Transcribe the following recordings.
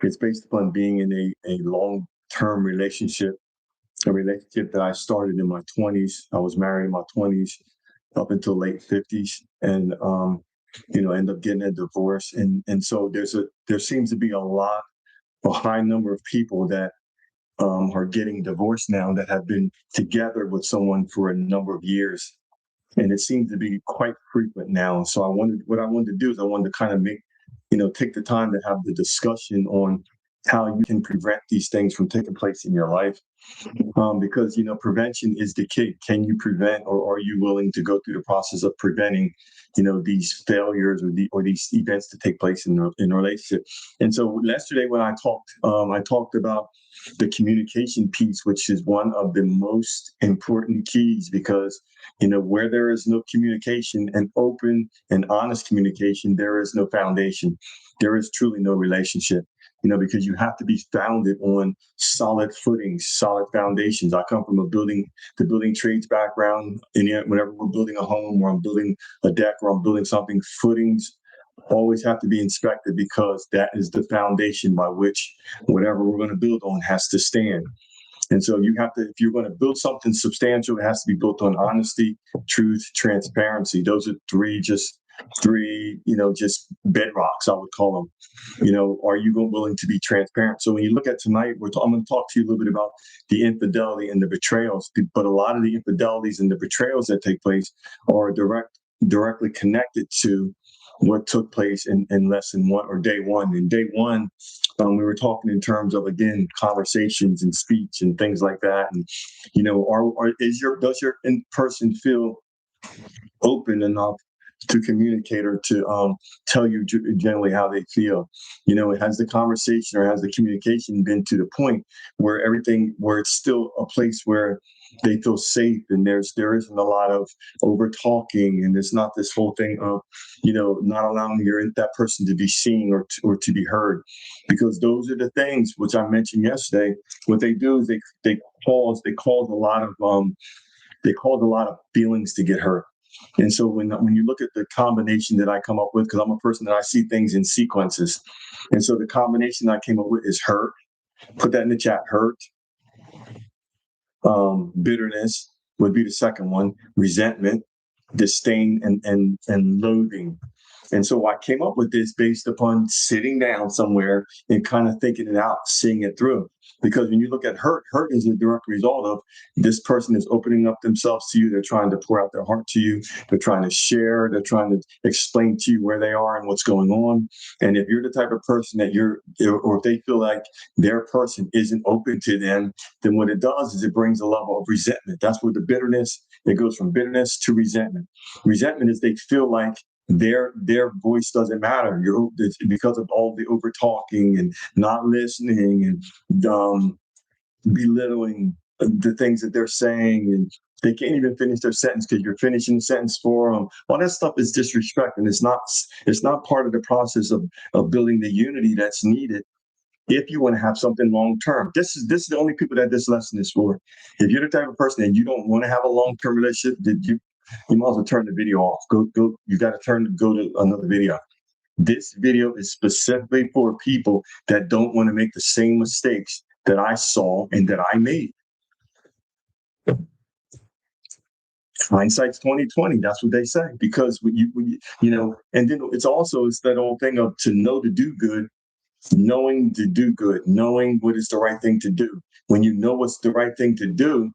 It's based upon being in a long-term relationship, a relationship that I started in my 20s. I was married in my 20s up until late 50s, and end up getting a divorce. And so there seems to be a high number of people that are getting divorced now that have been together with someone for a number of years. And it seems to be quite frequent now. So what I wanted to do is I wanted to kind of take the time to have the discussion on how you can prevent these things from taking place in your life. Because, prevention is the key. Can you prevent, or are you willing to go through the process of preventing, these failures or these events to take place in a relationship? And so yesterday when I talked about the communication piece, which is one of the most important keys, because, where there is no communication and open and honest communication, there is no foundation. There is truly no relationship. Because you have to be founded on solid footings, solid foundations. I come from the building trades background. And whenever we're building a home or I'm building a deck or I'm building something, footings always have to be inspected, because that is the foundation by which whatever we're going to build on has to stand. And so if you're going to build something substantial, it has to be built on honesty, truth, transparency. Those are three, just bedrocks, I would call them. Are you willing to be transparent? So when you look at tonight, I'm going to talk to you a little bit about the infidelity and the betrayals, but a lot of the infidelities and the betrayals that take place are directly connected to what took place in lesson one, or day one. In day one, we were talking in terms of, again, conversations and speech and things like that. And, does your person feel open enough to communicate or to tell you generally how they feel? Has the conversation or has the communication been to the point where it's still a place where they feel safe, and there isn't a lot of over talking, and it's not this whole thing of, not allowing that person to be seen or to be heard? Because those are the things which I mentioned yesterday. What they do is they cause a lot of feelings to get hurt. And so when you look at the combination that I come up with, because I'm a person that I see things in sequences. And so the combination I came up with is hurt. Put that in the chat. Hurt. Bitterness would be the second one. Resentment, disdain, and loathing. And so I came up with this based upon sitting down somewhere and kind of thinking it out, seeing it through. Because when you look at hurt is a direct result of this person is opening up themselves to you. They're trying to pour out their heart to you. They're trying to share. They're trying to explain to you where they are and what's going on. And if you're the type of person or if they feel like their person isn't open to them, then what it does is it brings a level of resentment. That's where it goes from bitterness to resentment. Resentment is they feel like their voice doesn't matter. It's because of all the over talking and not listening and belittling the things that they're saying, and they can't even finish their sentence because you're finishing the sentence for them. All that stuff is disrespect, and it's not part of the process of building the unity that's needed if you want to have something long term. This is the only people that this lesson is for. If you're the type of person and you don't want to have a long term relationship, you might as well turn the video off. Go. You got to go to another video. This video is specifically for people that don't want to make the same mistakes that I saw and that I made. Hindsight's 20/20. That's what they say. Because when and then it's that old thing of to know to do good, knowing to do good, knowing what is the right thing to do. When you know what's the right thing to do,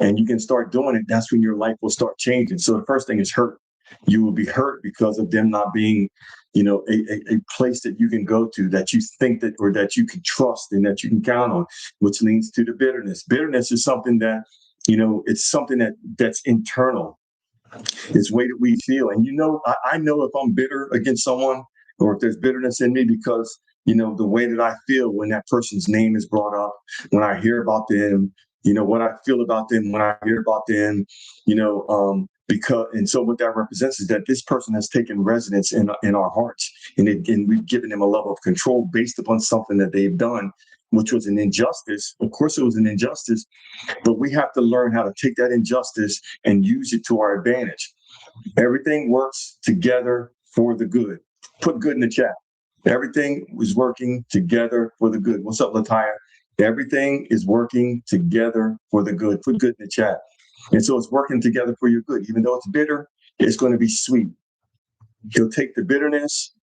and you can start doing it, that's when your life will start changing. So the first thing is hurt. You will be hurt because of them not being, a place that you can go to, that you think that, or that you can trust and that you can count on, which leads to the bitterness. Bitterness is something that, it's something that's internal. It's the way that we feel. And, I know if I'm bitter against someone, or if there's bitterness in me, because, the way that I feel when that person's name is brought up, when I hear about them, what I feel about them when I hear about them, and so what that represents is that this person has taken residence in our hearts, and we've given them a level of control based upon something that they've done, which was an injustice. Of course, it was an injustice, but we have to learn how to take that injustice and use it to our advantage. Everything works together for the good. Put good in the chat. Everything is working together for the good. What's up, Lataya? Everything is working together for the good. Put good in the chat. And so it's working together for your good. Even though it's bitter, it's going to be sweet. He'll take the bitterness,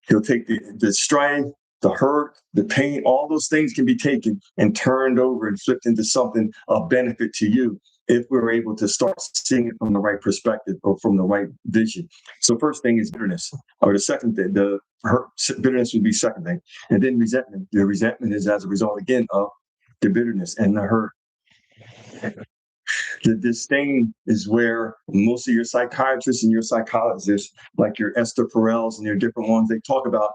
he'll take the strife, the hurt, the pain, all those things can be taken and turned over and flipped into something of benefit to you if we're able to start seeing it from the right perspective or from the right vision. So first thing is bitterness, or the second thing, the hurt, bitterness would be second thing. And then resentment. The resentment is as a result, again, of the bitterness and the hurt. The disdain is where most of your psychiatrists and your psychologists, like your Esther Perels and your different ones, they talk about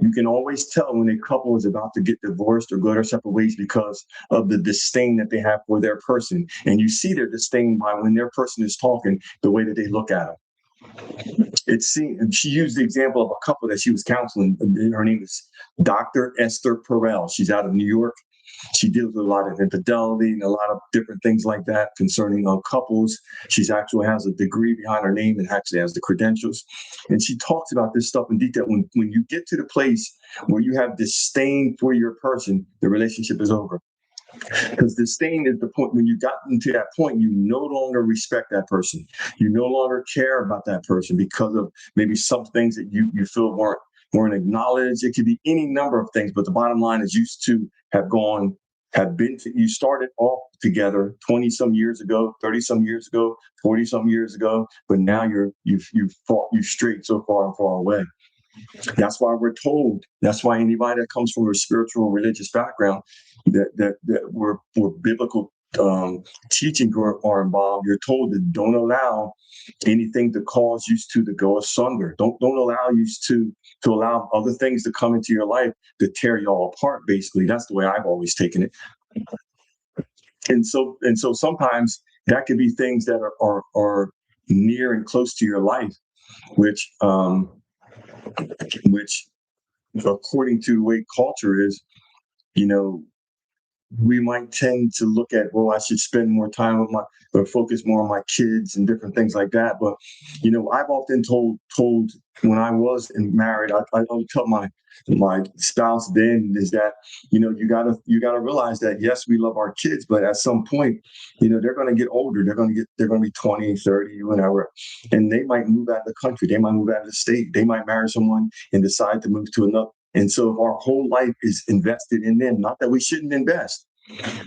you can always tell when a couple is about to get divorced or go their separate ways because of the disdain that they have for their person. And you see their disdain by when their person is talking, the way that they look at them. She used the example of a couple that she was counseling. Her name is Dr. Esther Perel. She's out of New York. She deals with a lot of infidelity and a lot of different things like that concerning couples. She's actually has a degree behind her name and actually has the credentials. And she talks about this stuff in detail. When you get to the place where you have disdain for your person, the relationship is over. Because disdain is the point when you got into that point, you no longer respect that person. You no longer care about that person because of maybe some things that you feel weren't acknowledged. It could be any number of things, but the bottom line is you started off together 20 some years ago, 30 some years ago, 40 some years ago, but now you've strayed so far and far away. That's why we're told, that's why anybody that comes from a spiritual religious background, that we're biblical teaching are involved, you're told that don't allow anything to cause you to go asunder. Don't allow you to allow other things to come into your life to tear y'all apart. Basically, that's the way I've always taken it. And so sometimes that could be things that are near and close to your life, which according to the way culture is, we might tend to look at, well, I should spend more time with or focus more on my kids and different things like that. But, I've often told when I was married, I would tell my spouse then is that, you gotta realize that, yes, we love our kids, but at some point, they're going to get older. They're going to be 20, 30, whatever. And they might move out of the country. They might move out of the state. They might marry someone and decide to move to another. And so if our whole life is invested in them, not that we shouldn't invest,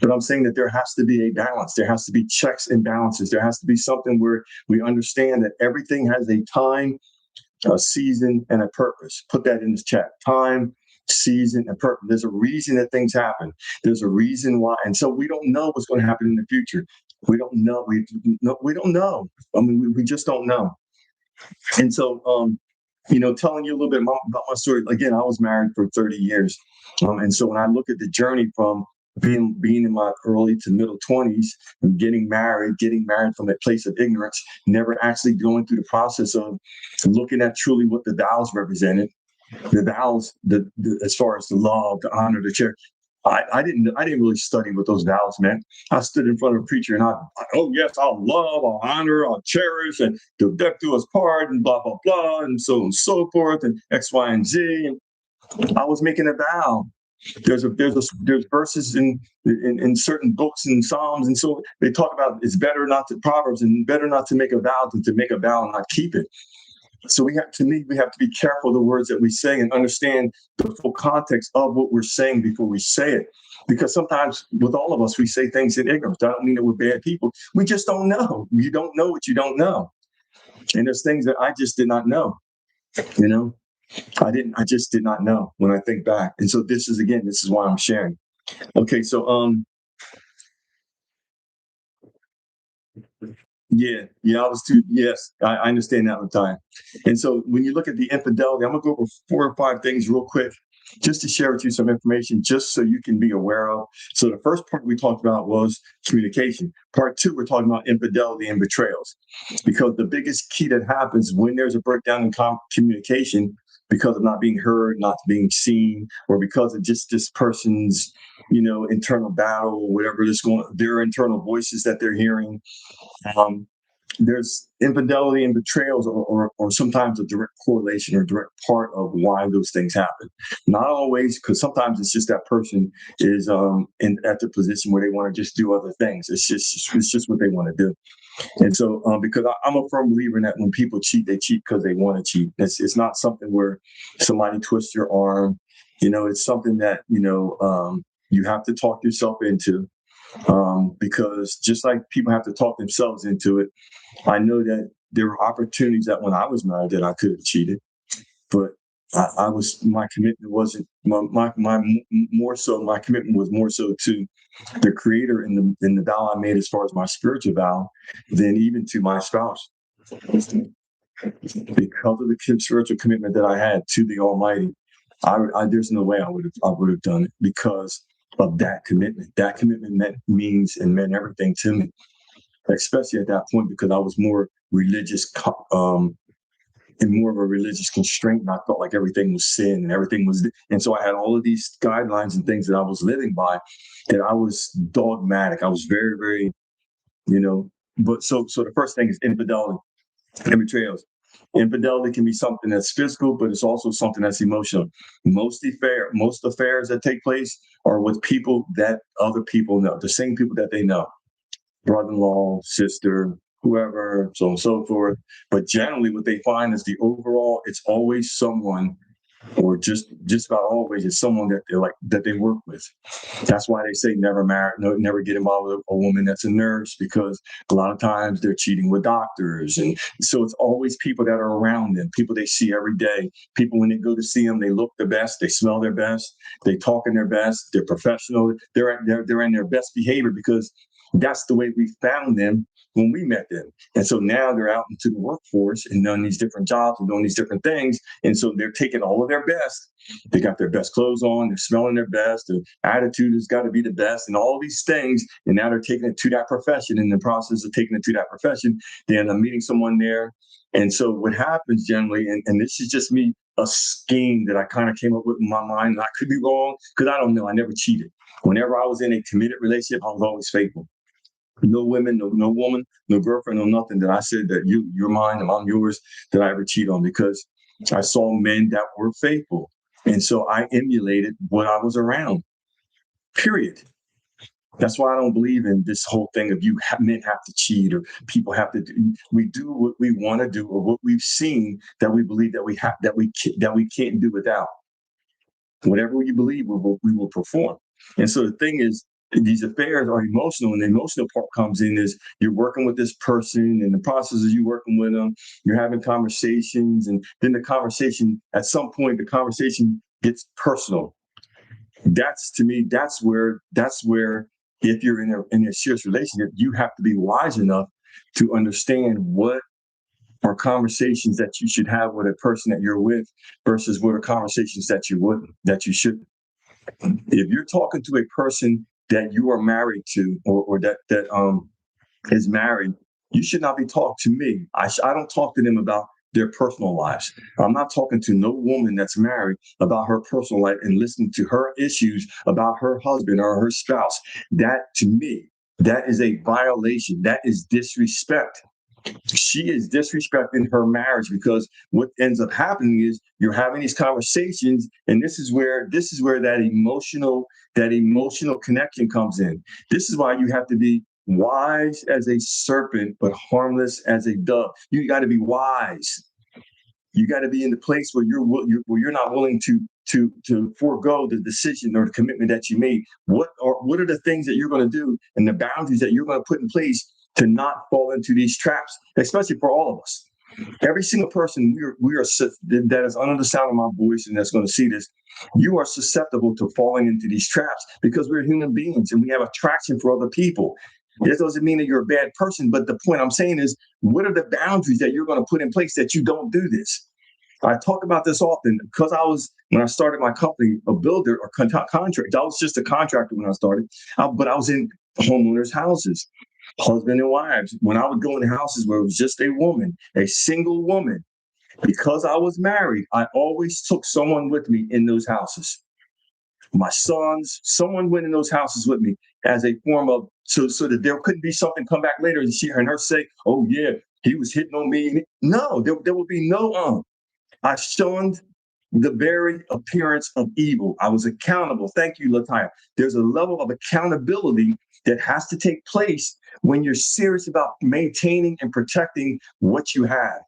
but I'm saying that there has to be a balance. There has to be checks and balances. There has to be something where we understand that everything has a time, a season, and a purpose. Put that in the chat. Time, season, and purpose. There's a reason that things happen. There's a reason why. And so we don't know what's going to happen in the future. We don't know. We don't know. I mean, we just don't know. And so, telling you a little bit about my story. Again, I was married for 30 years. And so when I look at the journey from being in my early to middle 20s and getting married from a place of ignorance, never actually going through the process of looking at truly what the vows represented, the vows, as far as the love, the honor, the cherish. I didn't really study what those vows meant. I stood in front of a preacher and oh yes, I'll love, I'll honor, I'll cherish, and till death do us part, and blah blah blah, and so on and so forth, and X, Y, and Z. And I was making a vow. There's verses in certain books and Psalms, and so they talk about it's better not to Proverbs and better not to make a vow than to make a vow and not keep it. So we have to be careful of the words that we say and understand the full context of what we're saying before we say it. Because sometimes with all of us, we say things in ignorance. That don't mean that we're bad people. We just don't know. You don't know what you don't know. And there's things that I just did not know, I just did not know when I think back. And so this is why I'm sharing. Okay. So, yes, I understand that with time. And so when you look at the infidelity, I'm gonna go over 4 or 5 things real quick, just to share with you some information, just so you can be aware of. So the first part we talked about was communication. Part 2, we're talking about infidelity and betrayals, because the biggest key that happens when there's a breakdown in communication, because of not being heard, not being seen, or because of just this person's, internal battle, or whatever is going on, their internal voices that they're hearing. there's infidelity and betrayals, or sometimes a direct correlation or direct part of why those things happen. Not always, because sometimes it's just that person is at the position where they want to just do other things. It's just what they want to do. And so, because I'm a firm believer in that when people cheat, they cheat because they want to cheat. It's not something where somebody twists your arm. It's something that you have to talk yourself into, because just like people have to talk themselves into it, I know that there were opportunities that when I was married that I could have cheated, but my commitment wasn't more so my commitment was more so to the creator in the vow I made as far as my spiritual vow than even to my spouse. Because of the spiritual commitment that I had to the Almighty, there's no way I would have done it because of that commitment. That commitment meant everything to me, especially at that point because I was more religious, and more of a religious constraint, and I felt like everything was sin and everything was, and so I had all of these guidelines and things that I was living by, that I was dogmatic. I was very, very, But so the first thing is infidelity and betrayals. Infidelity can be something that's physical, but it's also something that's emotional. Most affairs that take place are with people that other people know, the same people that they know, brother-in-law, sister, whoever, so on and so forth. But generally what they find is it's always someone, or just about always it's someone that they work with. That's why they say never marry, never get involved with a woman that's a nurse, because a lot of times they're cheating with doctors. And so it's always people that are around them, people they see every day, people when they go to see them, they look the best, they smell their best, they talk in their best, they're professional, they're in their best behavior because that's the way we found them when we met them. And so now they're out into the workforce and doing these different jobs and doing these different things. And so they're taking all of their best. They got their best clothes on, they're smelling their best, their attitude has got to be the best, and all these things. And now they're taking it to that profession. In the process of taking it to that profession, they end up meeting someone there. And so what happens generally, and this is just me, a scheme that I kind of came up with in my mind, and I could be wrong because I don't know, I never cheated. Whenever I was in a committed relationship, I was always faithful. No women, no woman, no girlfriend, no nothing that I said that you're mine and I'm yours that I ever cheat on, because I saw men that were faithful. And so I emulated what I was around, period. That's why I don't believe in this whole thing of men have to cheat or people have to do. We do what we want to do or what we've seen that we believe that we can't do without. Whatever we believe, we will perform. And so the thing is, these affairs are emotional, and the emotional part comes in is you're working with this person, and the process of you working with them, you're having conversations, and then at some point the conversation gets personal. That's, to me, that's where if you're in a serious relationship, you have to be wise enough to understand what are conversations that you should have with a person that you're with versus what are conversations that you shouldn't. If you're talking to a person that you are married to, or that is married, you should not be talking to me. I don't talk to them about their personal lives. I'm not talking to no woman that's married about her personal life and listening to her issues about her husband or her spouse. That, to me, that is a violation. That is disrespect. She is disrespecting her marriage, because what ends up happening is you're having these conversations, and this is where that emotional connection comes in. This is why you have to be wise as a serpent but harmless as a dove. You got to be wise. You got to be in the place where you're not willing to forego the decision or the commitment that you made. What are the things that you're going to do and the boundaries that you're going to put in place to not fall into these traps, especially for all of us. Every single person that is under the sound of my voice and that's going to see this, you are susceptible to falling into these traps because we're human beings and we have attraction for other people. This doesn't mean that you're a bad person, but the point I'm saying is, what are the boundaries that you're going to put in place that you don't do this? I talk about this often because when I started my company, a builder or contractor. I was just a contractor when I started, but I was in homeowners' houses, husband and wives. When I would go in houses where it was just a woman, a single woman, because I was married, I always took someone with me in those houses. My sons, someone went in those houses with me as a form of so that there couldn't be something come back later and her say, "Oh yeah, he was hitting on me." No, there will be no. I shunned the very appearance of evil. I was accountable. Thank you, Latanya. There's a level of accountability that has to take place when you're serious about maintaining and protecting what you have.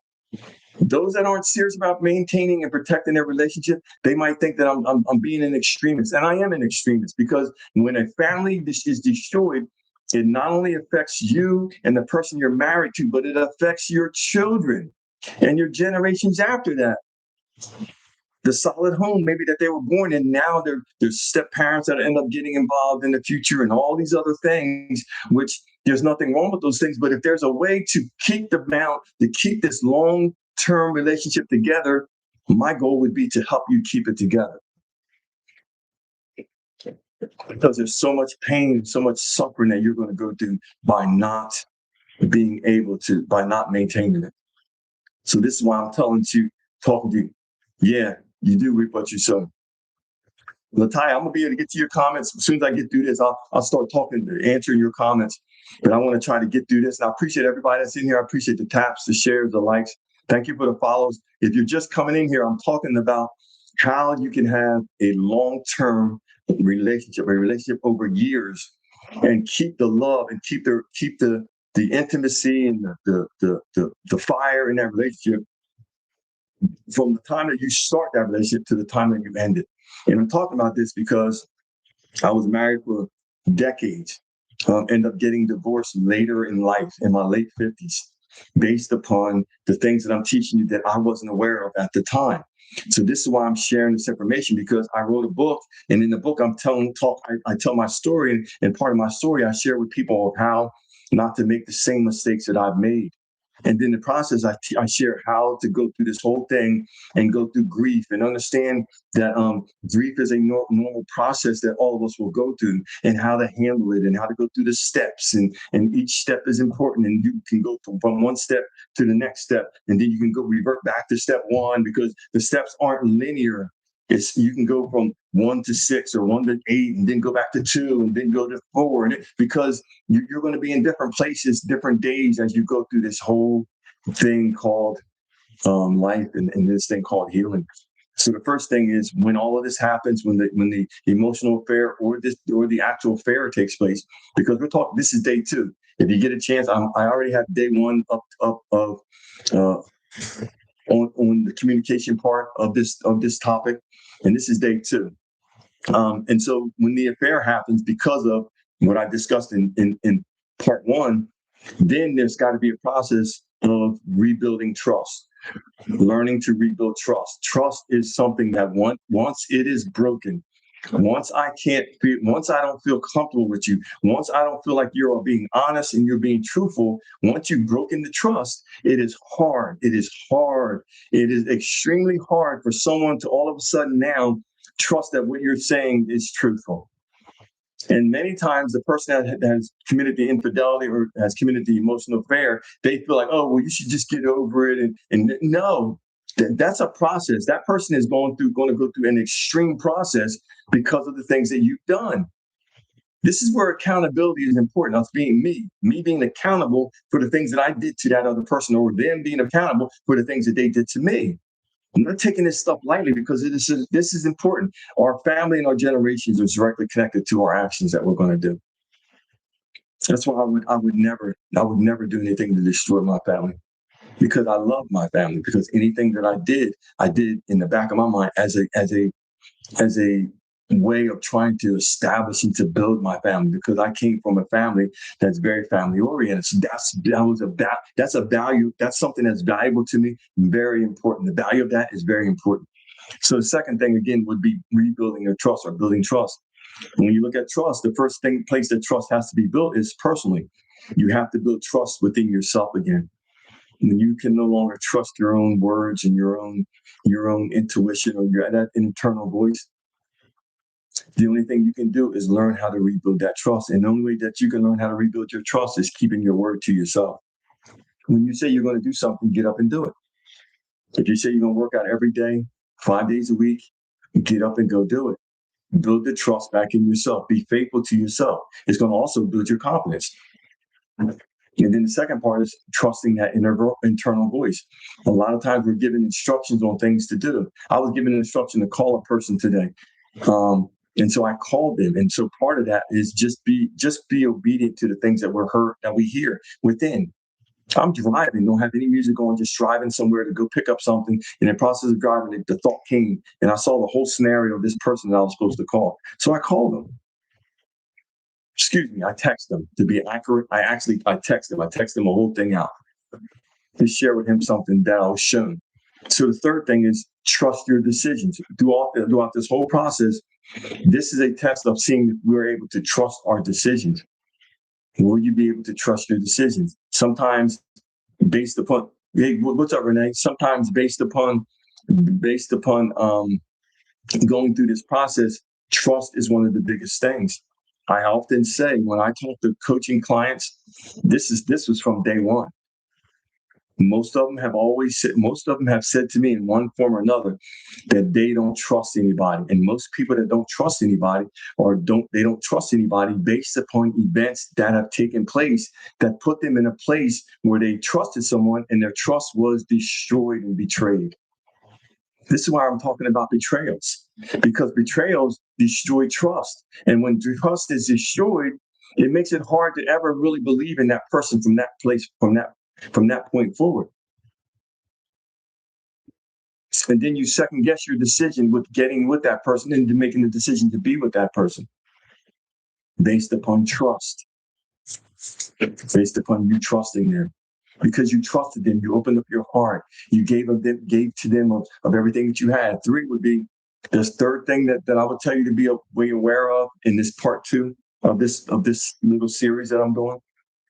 Those that aren't serious about maintaining and protecting their relationship, they might think that I'm being an extremist, and I am an extremist, because when a family is destroyed, it not only affects you and the person you're married to, but it affects your children and your generations after that. The solid home maybe that they were born in, now there's step parents that end up getting involved in the future and all these other things, which there's nothing wrong with those things. But if there's a way to keep to keep this long-term relationship together, my goal would be to help you keep it together. Because there's so much pain, so much suffering that you're going to go through by not maintaining it. So this is why I'm talking to you. Yeah, you do reap what you sow. Latanya, I'm gonna be able to get to your comments as soon as I get through this. I'll start answering your comments, but I want to try to get through this. And I appreciate everybody that's in here. I appreciate the taps, the shares, the likes. Thank you for the follows. If you're just coming in here, I'm talking about how you can have a long-term relationship, a relationship over years, and keep the love and keep the intimacy and the fire in that relationship from the time that you start that relationship to the time that you end it. And I'm talking about this because I was married for decades, ended up getting divorced later in life, in my late 50s, based upon the things that I'm teaching you that I wasn't aware of at the time. So this is why I'm sharing this information, because I wrote a book, and in the book I tell my story, and part of my story I share with people how not to make the same mistakes that I've made. And then the process, I share how to go through this whole thing and go through grief and understand that grief is a normal process that all of us will go through, and how to handle it and how to go through the steps. And each step is important, and you can go from one step to the next step. And then you can go revert back to step one, because the steps aren't linear. You can go from 1 to 6 or 1 to 8, and then go back to 2, and then go to 4, because you're going to be in different places, different days, as you go through this whole thing called life, and this thing called healing. So the first thing is, when all of this happens, when the emotional affair or the actual affair takes place, because this is day 2. If you get a chance, I already have day 1 up of on the communication part of this topic, and this is day 2. And so when the affair happens, because of what I discussed in part 1, then there's got to be a process of rebuilding trust, learning to rebuild trust. Trust is something that once it is broken, once I don't feel comfortable with you, once I don't feel like you're being honest and you're being truthful, once you've broken the trust, it is hard. It is hard. It is extremely hard for someone to all of a sudden now trust that what you're saying is truthful. And many times the person that has committed the infidelity or has committed the emotional affair, they feel like, oh, well, you should just get over it. And no, that's a process. That person is going to go through an extreme process because of the things that you've done. This is where accountability is important. Us being me being accountable for the things that I did to that other person, or them being accountable for the things that they did to me. I'm not taking this stuff lightly, because this is important. Our family and our generations are directly connected to our actions that we're going to do. That's why I would never do anything to destroy my family, because I love my family. Because anything that I did in the back of my mind as a way of trying to establish and to build my family, because I came from a family that's very family oriented. So that's a value. That's something that's valuable to me. Very important. The value of that is very important. So the second thing, again, would be rebuilding your trust, or building trust. When you look at trust, the first place that trust has to be built is personally. You have to build trust within yourself again. When you can no longer trust your own words and your own intuition, or that internal voice, the only thing you can do is learn how to rebuild that trust. And the only way that you can learn how to rebuild your trust is keeping your word to yourself. When you say you're going to do something, get up and do it. If you say you're going to work out every day, 5 days a week, get up and go do it. Build the trust back in yourself. Be faithful to yourself. It's going to also build your confidence. And then the second part is trusting that internal voice. A lot of times we're given instructions on things to do. I was given an instruction to call a person today. And so I called them. And so part of that is just be obedient to the things that we hear within. I'm driving, don't have any music on, just driving somewhere to go pick up something. In the process of driving, the thought came, and I saw the whole scenario of this person that I was supposed to call. So I called them. Excuse me, I text them to be accurate. I text them. I text them a whole thing out to share with him something that I was shown. So the third thing is trust your decisions. Throughout this whole process, this is a test of seeing if we're able to trust our decisions. Will you be able to trust your decisions? Sometimes based upon, hey, what's up, Renee? Sometimes based upon going through this process, trust is one of the biggest things. I often say when I talk to coaching clients, this was from day one. Most of them have said to me in one form or another that they don't trust anybody. And most people that don't trust anybody they don't trust anybody based upon events that have taken place that put them in a place where they trusted someone and their trust was destroyed and betrayed. This is why I'm talking about betrayals, because betrayals destroy trust. And when trust is destroyed, it makes it hard to ever really believe in that person from that place, from that point forward. And then you second guess your decision with getting with that person and making the decision to be with that person based upon trust, based upon you trusting them. Because you trusted them, you opened up your heart, you gave to them of everything that you had. 3 would be this third thing that I would tell you to be aware of in this part 2 of this little series that I'm doing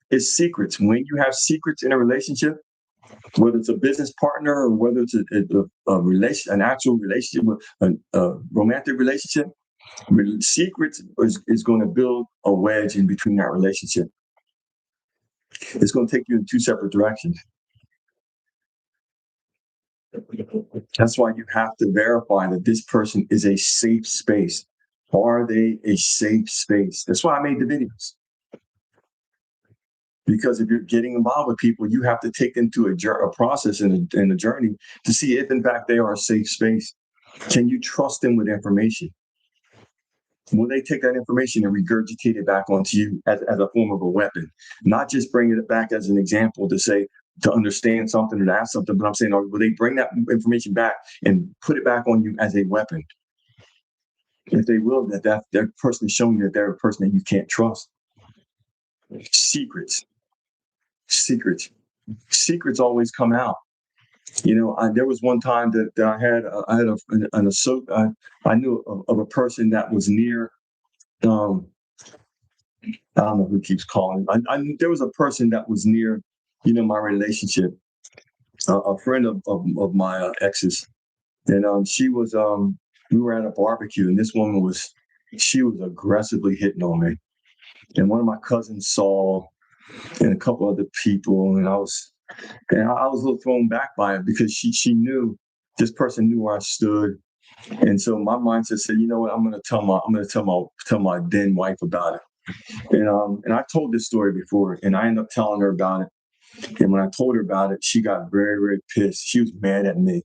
is secrets. When you have secrets in a relationship, whether it's a business partner or whether it's an actual relationship, a romantic relationship, secrets is going to build a wedge in between that relationship. It's going to take you in 2 separate directions. That's why you have to verify that this person is a safe space. Are they a safe space? That's why I made the videos. Because if you're getting involved with people, you have to take them through a process and a journey to see if, in fact, they are a safe space. Can you trust them with information? Will they take that information and regurgitate it back onto you as a form of a weapon? Not just bringing it back as an example to understand something or to ask something, but I'm saying, will they bring that information back and put it back on you as a weapon? If they will, that person is showing you that they're a person that you can't trust. Secrets always come out. There was one time that I knew of a person that was near. I don't know who keeps calling. There was a person that was near, my relationship, a friend of my ex's, and she was. We were at a barbecue, and this woman was aggressively hitting on me, and one of my cousins saw, and a couple other people, and I was a little thrown back by it because she knew, this person knew where I stood. And so my mindset said, you know what, I'm going to tell my then wife about it. And I told this story before, and I ended up telling her about it. And when I told her about it, she got very, very pissed. She was mad at me.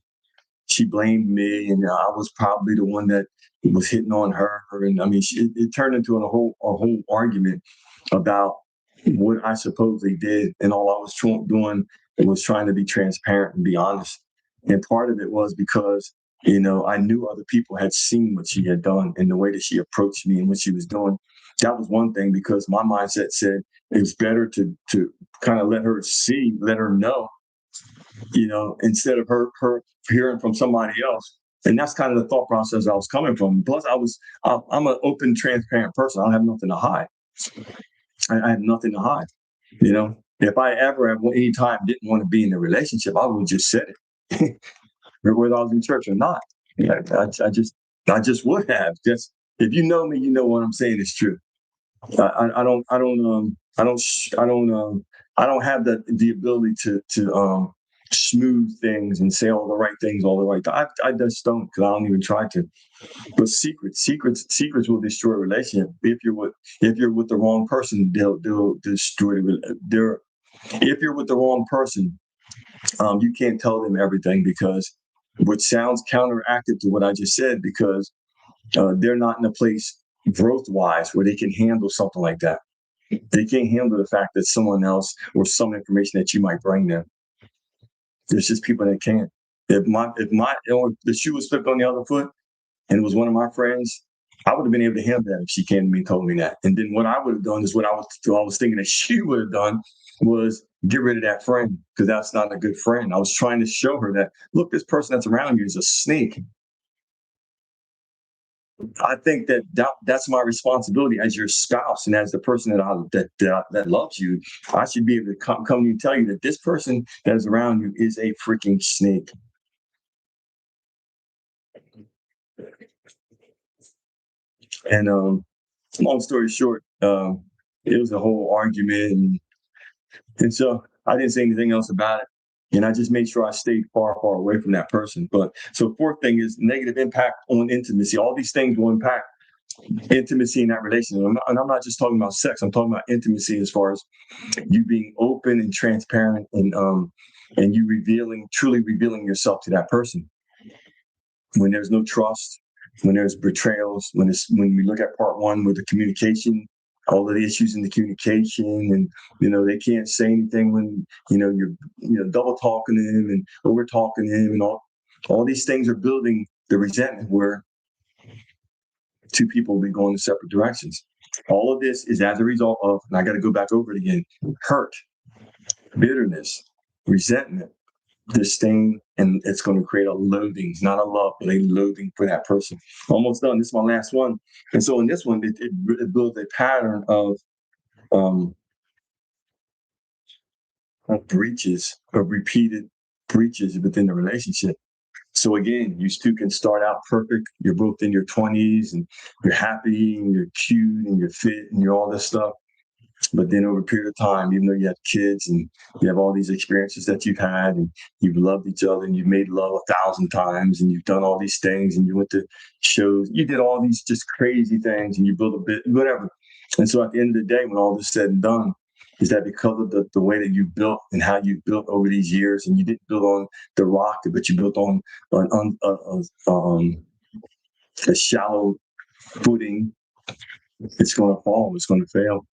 She blamed me, and I was probably the one that was hitting on her. And I mean, it turned into a whole argument about what I supposedly did. And all I was doing was trying to be transparent and be honest. And part of it was because, I knew other people had seen what she had done and the way that she approached me and what she was doing. That was one thing, because my mindset said it's better to kind of let her know, instead of her hearing from somebody else. And that's kind of the thought process I was coming from. Plus, I'm an open, transparent person. I don't have nothing to hide. I have nothing to hide. If I ever at any time didn't want to be in a relationship, I would just said it, whether I was in church or not. I just would have. Just, if you know me, you know what I'm saying is true. I don't have the ability smooth things and say all the right things all the right time. I just don't, because I don't even try to. But secrets will destroy a relationship. If you're with the wrong person, they'll destroy their. If you're with the wrong person, you can't tell them everything, because which sounds counteractive to what I just said, because they're not in a place growth wise where they can handle something like that. They can't handle the fact that someone else or some information that you might bring them. There's just people that can't. If the shoe was flipped on the other foot and it was one of my friends, I would have been able to handle that if she came to me and told me that. And then what I would have done is what I was thinking that she would have done was get rid of that friend, because that's not a good friend. I was trying to show her that, look, this person that's around you is a snake. I think that's my responsibility as your spouse and as the person that loves you. I should be able to come to you and tell you that this person that is around you is a freaking snake. And long story short, it was a whole argument, and so I didn't say anything else about it. And I just made sure I stayed far, far away from that person. But so fourth thing is negative impact on intimacy. All these things will impact intimacy in that relationship. And I'm not just talking about sex. I'm talking about intimacy as far as you being open and transparent, and you truly revealing yourself to that person. When there's no trust, when there's betrayals, when we look at part one with the communication, all of the issues in the communication, and they can't say anything when you're double talking to him and over talking to him, and all these things are building the resentment where two people will be going in separate directions. All of this is as a result of, and I got to go back over it again, hurt, bitterness, resentment, disdain, and it's going to create a loathing, not a love, but a loathing for that person. Almost done. This is my last one. And so in this one, it builds a pattern of repeated breaches within the relationship. So again, you two can start out perfect. You're both in your 20s and you're happy and you're cute and you're fit and you're all this stuff. But then over a period of time, even though you have kids and you have all these experiences that you've had, and you've loved each other and you've made love 1,000 times and you've done all these things and you went to shows, you did all these just crazy things and you built a bit, whatever. And so at the end of the day, when all this is said and done, is that because of the way that you built and how you built over these years, and you didn't build on the rock, but you built on a shallow footing, it's going to fall, it's going to fail.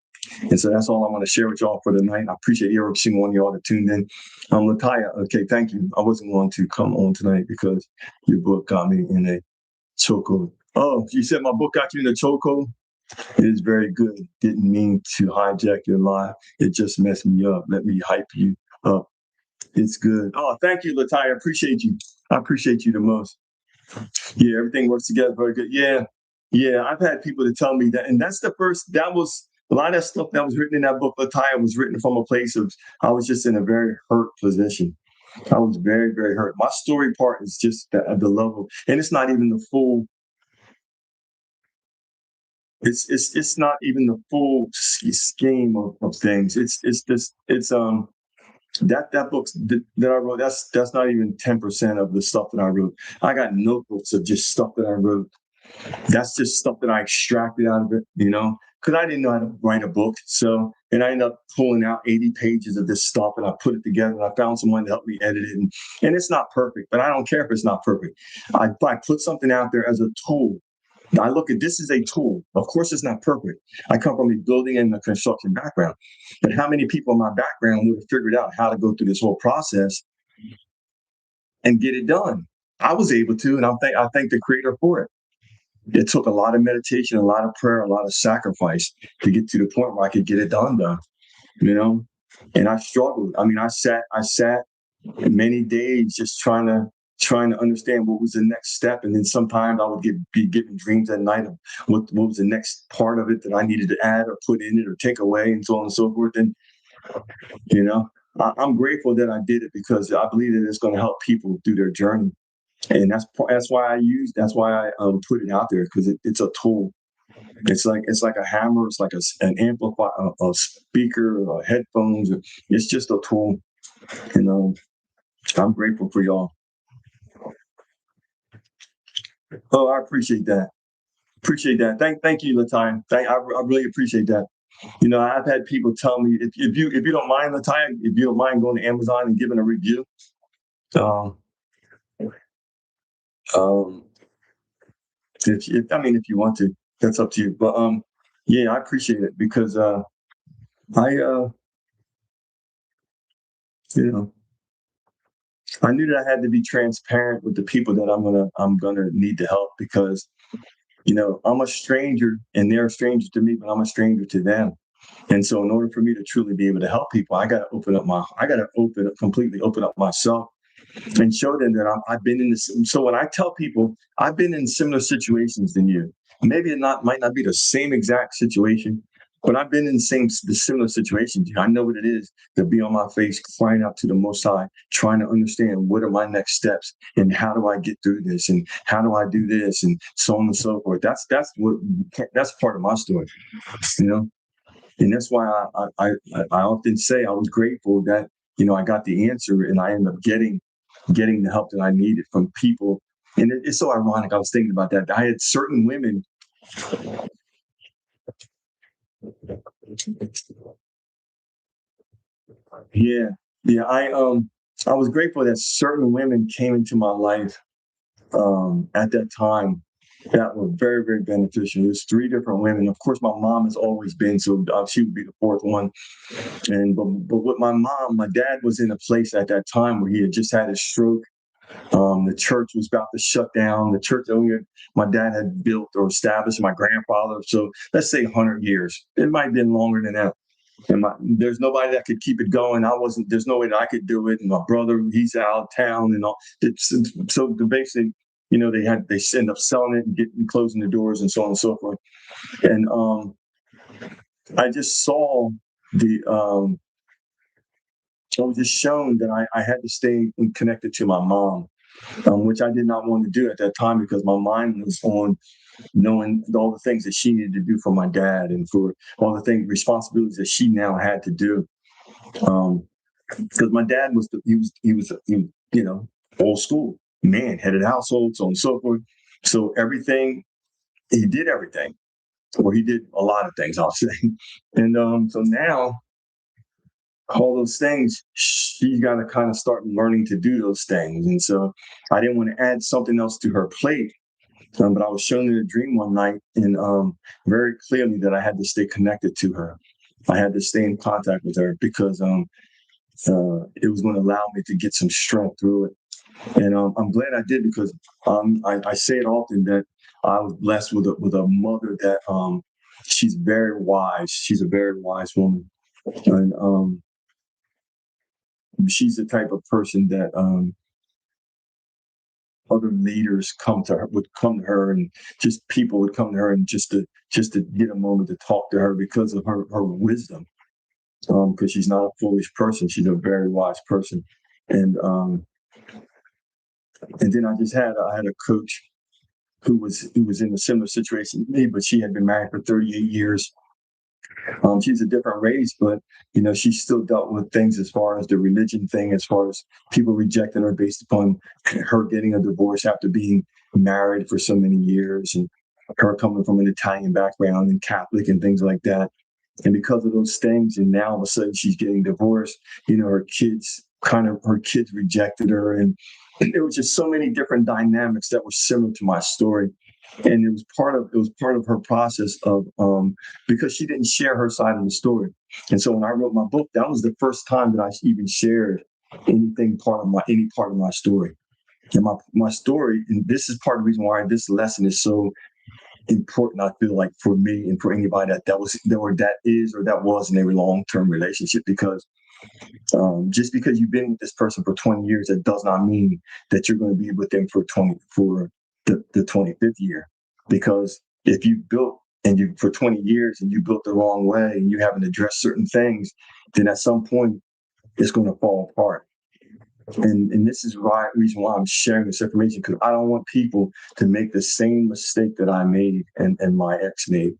And so that's all I want to share with y'all for tonight. I appreciate every single one of y'all that tuned in. Lataya, okay, thank you. I wasn't going to come on tonight because your book got me in a chokehold. Oh, you said my book got you in a chokehold? It is very good. Didn't mean to hijack your life. It just messed me up. Let me hype you up. It's good. Oh, thank you, Lataya. I appreciate you. I appreciate you the most. Yeah, everything works together very good. Yeah. I've had people to tell me that, and that was a lot of that stuff that was written in that book. Lataya was written from a place of, I was just in a very hurt position. I was very, very hurt. My story part is just the level, and it's not even the full. It's not even the full scheme of things. It's that book that I wrote. That's not even 10% of the stuff that I wrote. I got notebooks of just stuff that I wrote. That's just stuff that I extracted out of it, because I didn't know how to write a book. So, and I ended up pulling out 80 pages of this stuff, and I put it together, and I found someone to help me edit it. And it's not perfect, but I don't care if it's not perfect. I put something out there as a tool. I look at this as a tool. Of course, it's not perfect. I come from a building and a construction background, but how many people in my background would have figured out how to go through this whole process and get it done? I was able to, and I thank the creator for it. It took a lot of meditation, a lot of prayer, a lot of sacrifice to get to the point where I could get it done. And I struggled. I mean, I sat many days just trying to understand what was the next step. And then sometimes I would be given dreams at night of what was the next part of it that I needed to add or put in it or take away, and so on and so forth. And, I'm grateful that I did it, because I believe that it's going to help people through their journey. And that's why I put it out there, because it's a tool. It's like a hammer. It's like an amplifier, a speaker, headphones. It's just a tool. And I'm grateful for y'all. Oh, I appreciate that. Appreciate that. Thank you, Latoya. I really appreciate that. You know, I've had people tell me if you don't mind, Latoya, if you don't mind going to Amazon and giving a review, um, um, if you want to, that's up to you. But yeah, I appreciate it because I you know I knew that I had to be transparent with the people that I'm gonna need to help because I'm a stranger and they're strangers to me, but I'm a stranger to them. And so in order for me to truly be able to help people, I gotta completely open up myself and show them that I've been in this. So when I tell people I've been in similar situations than you, maybe might not be the same exact situation, but I've been in the similar situations. I know what it is to be on my face, crying out to the Most High, trying to understand what are my next steps and how do I get through this and how do I do this and so on and so forth. That's part of my story, you know. And that's why I often say I was grateful that I got the answer and I ended up getting the help that I needed from people. And it's so ironic. I was thinking about that. I had certain women. Yeah, yeah. I was grateful that certain women came into my life at that time that were very, very beneficial. There's three different women. Of course, my mom has always been, so she would be the fourth one. And but with my mom, my dad was in a place at that time where he had just had a stroke. The church was about to shut down. The church that my dad had built or established, my grandfather. So let's say 100 years. It might have been longer than that. And there's nobody that could keep it going. There's no way that I could do it. And my brother, he's out of town and all. So basically, they end up selling it and closing the doors and so on and so forth. And I just saw I was just shown that I had to stay connected to my mom, which I did not want to do at that time because my mind was on knowing all the things that she needed to do for my dad and for all the responsibilities that she now had to do. Because my dad he was old school man, head of the household, so on and so forth. So he did everything, or he did a lot of things, I'll say. And so now all those things, she's got to kind of start learning to do those things. And so I didn't want to add something else to her plate. But I was shown in a dream one night and very clearly that I had to stay connected to her. I had to stay in contact with her because it was going to allow me to get some strength through it. And I'm glad I did because I say it often that I was blessed with a mother that she's very wise. She's a very wise woman. And she's the type of person that other leaders would come to her and just people would come to her and just to get a moment to talk to her because of her wisdom, because she's not a foolish person, she's a very wise person. And um and then I had a coach who was in a similar situation to me, but she had been married for 38 years. She's a different race, but she still dealt with things as far as the religion thing, as far as people rejecting her based upon her getting a divorce after being married for so many years, and her coming from an Italian background and Catholic and things like that. And because of those things, and now all of a sudden she's getting divorced. Her kids rejected her, and there was just so many different dynamics that were similar to my story. And it was part of her process of because she didn't share her side of the story. And so when I wrote my book, that was the first time that I even shared any part of my story. And my story, and this is part of the reason why this lesson is so important, I feel like, for me and for anybody that is or that was in a long-term relationship, because just because you've been with this person for 20 years, that does not mean that you're going to be with them for the 25th year. Because if you built and you for 20 years and you built the wrong way and you haven't addressed certain things, then at some point it's going to fall apart. And this is the reason why I'm sharing this information, because I don't want people to make the same mistake that I made and my ex made.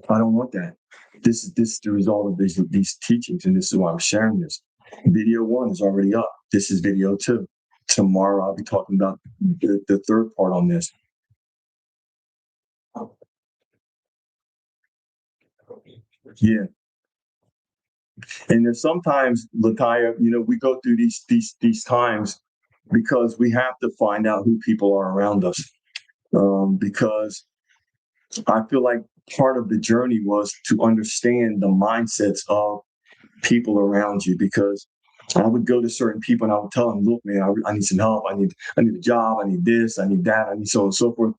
I don't want that. This is the result of these teachings, and this is why I'm sharing this. Video 1 is already up. This is video 2. tomorrow I'll be talking about the third part on this. Yeah. And then sometimes, Lataya, we go through these times because we have to find out who people are around us. Because I feel like part of the journey was to understand the mindsets of people around you. Because I would go to certain people and I would tell them, "Look, man, I need some help. I need a job. I need this. I need that. I need so on and so forth."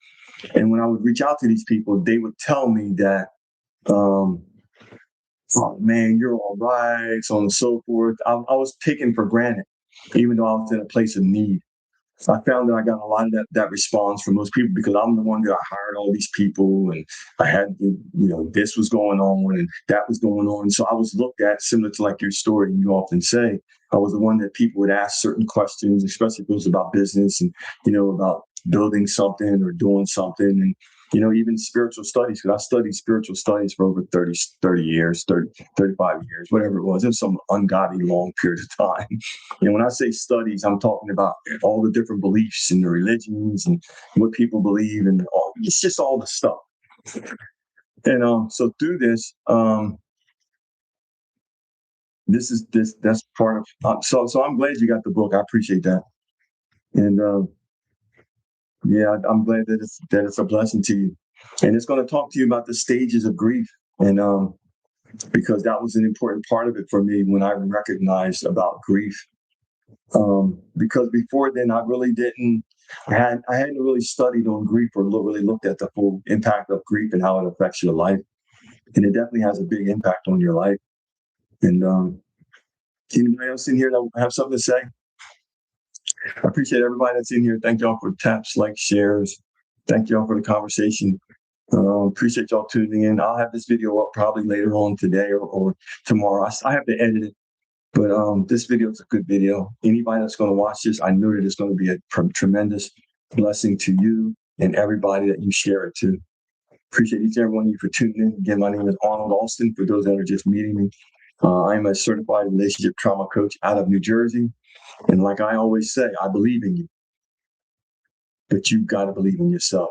And when I would reach out to these people, they would tell me that, um, "Oh man, you're all right," so on and so forth. I was taken for granted, even though I was in a place of need. I found that I got a lot of that response from those people because I'm the one that I hired all these people, and I had, this was going on and that was going on. So I was looked at similar to like your story. You often say I was the one that people would ask certain questions, especially if it was about business and about building something or doing something, and even spiritual studies, because I studied spiritual studies for over 30 years, 35 years, whatever it was. It was some ungodly long period of time. And when I say studies, I'm talking about all the different beliefs and the religions and what people believe, and it's just all the stuff. And so through this, that's part of. So I'm glad you got the book. I appreciate that. And yeah, I'm glad that it's a blessing to you. And it's going to talk to you about the stages of grief, and because that was an important part of it for me when I recognized about grief. Because before then, I really didn't. I hadn't really studied on grief or really looked at the full impact of grief and how it affects your life, and it definitely has a big impact on your life. And anybody else in here that have something to say? I appreciate everybody that's in here. Thank y'all for taps, likes, shares. Thank y'all for the conversation. Appreciate y'all tuning in. I'll have this video up probably later on today or tomorrow. I have to edit it, but this video is a good video. Anybody that's going to watch this, I know that it's going to be a tremendous blessing to you and everybody that you share it to. Appreciate each and every one of you for tuning in. Again, my name is Arnold Alston. For those that are just meeting me, I'm a certified relationship trauma coach out of New Jersey. And like I always say, I believe in you, but you've got to believe in yourself.